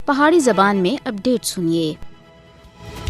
پہاڑی زبان میں اپڈیٹ سنیے۔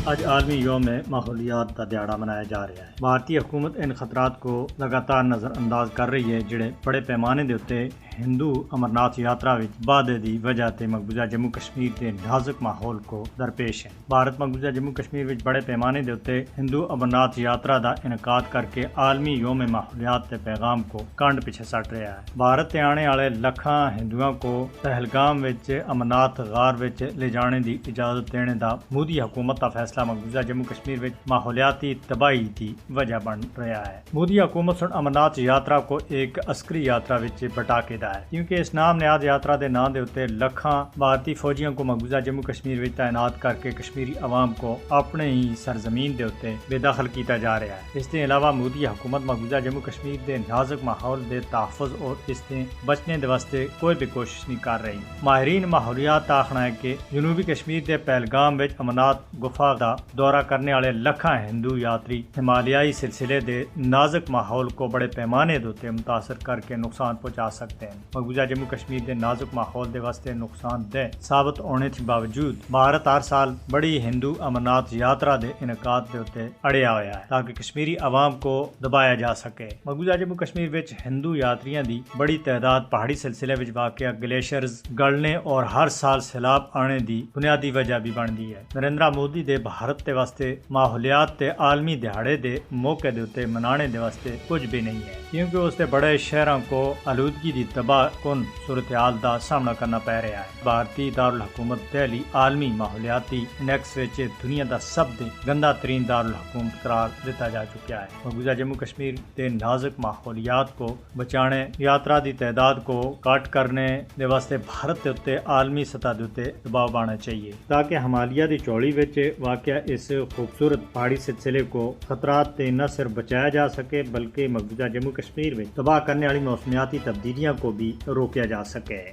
آج عالمی یوم ماحولیات کا دیہڑا منایا جا رہا ہے۔ بھارتی حکومت ان خطرات کو لگاتار نظر انداز کر رہی ہے جڑے بڑے پیمانے دے اتے ہندو امرناتھ یاترا وچ بعدے دی وجہ تے مقبوضہ جموں کشمیر دے نازک ماحول کو درپیش ہے۔ بھارت مقبوضہ جموں کشمیر وچ بڑے پیمانے دے اتے ہندو امرناتھ یاترا دا انعقاد کر کے عالمی یوم ماحولیات کے پیغام کو کانڈ پیچھے سٹ رہا ہے۔ بھارت تے آنے والے لکھاں ہندوؤں کو پہلگام وچ امرناتھ غار وچ لے جانے دی اجازت دینے دا مودی حکومت کا فیصلہ مقبوضہ جموں کشمیر وچ ماحولیاتی تباہی دی وجہ بن رہا ہے۔ مودی حکومت سن امرناتھ یاترا کو ایک عسکری یاترا وچ بٹا کے ہے، کیونکہ اس نام نیاد یاترا دے نام دے اتے لکھاں بھارتی فوجیوں کو مقبوضہ جموں کشمیر وچ تعینات کر کے کشمیری عوام کو اپنے ہی سرزمین دے اتے بے دخل کیتا جا رہا ہے۔ اس کے علاوہ مودی حکومت مقبوضہ جموں کشمیر دے نازک ماحول دے تحفظ اور اس سے بچنے دے واسطے کوئی بھی کوشش نہیں کر رہی۔ ماہرین ماحولیات کا آخنا ہے کہ جنوبی کشمیر دے پہلگام وچ امرناتھ گفا دا دورہ کرنے والے لکھاں ہندو یاتری ہمالیائی سلسلے دے نازک ماحول کو بڑے پیمانے دے اتے متاثر کر کے نقصان پہنچا سکتے ہیں۔ مقبوضہ جموں کشمیر دے نازک ماحول دے واسطے نقصان دہ ثابت ہونے کے باوجود بھارت ہر سال بڑی ہندو امرناتھ یاترا دے انعقاد دے اتے اڑیا ہوا ہے تاکہ کشمیری عوام کو دبایا جا سکے۔ مقبوضہ جموں کشمیر وچ ہندو یاتریاں دی بڑی تعداد پہاڑی سلسلے وچ واقع گلیشیئرز گلنے اور ہر سال سیلاب آنے دی بنیادی وجہ بھی بنتی ہے۔ نریندر مودی دے بھارت دے واسطے ماحولیات تے عالمی دہاڑے دے موقع دے اتے منانے دے واسطے کچھ بھی نہیں ہے، کیونکہ اس دے بڑے شہراں کو آلودگی دی تباہ کن صورتحال دا سامنا کرنا پی رہا ہے۔ بھارتی دارالحکومت دہلی عالمی ماحولیاتی انڈیکس وچ دنیا دا سب دے گندا ترین دارالحکومت قرار دیتا جا چکا ہے۔ مقبوضہ جموں کشمیر دے نازک ماحولیات کو بچانے، یاترا دی تعداد کو کٹ کرنے دے واسطے بھارت دے اتے عالمی سطح دے اتے دباؤ بننا چاہیے تاکہ ہمالیہ دی چوڑی وچ واقع اس خوبصورت پہاڑی سلسلے کو خطرات تے نہ صرف بچایا جا سکے بلکہ مقبوضہ جموں کشمیر میں تباہ کرنے والی موسمیاتی تبدیلیاں کو بھی روکیا جا سکے۔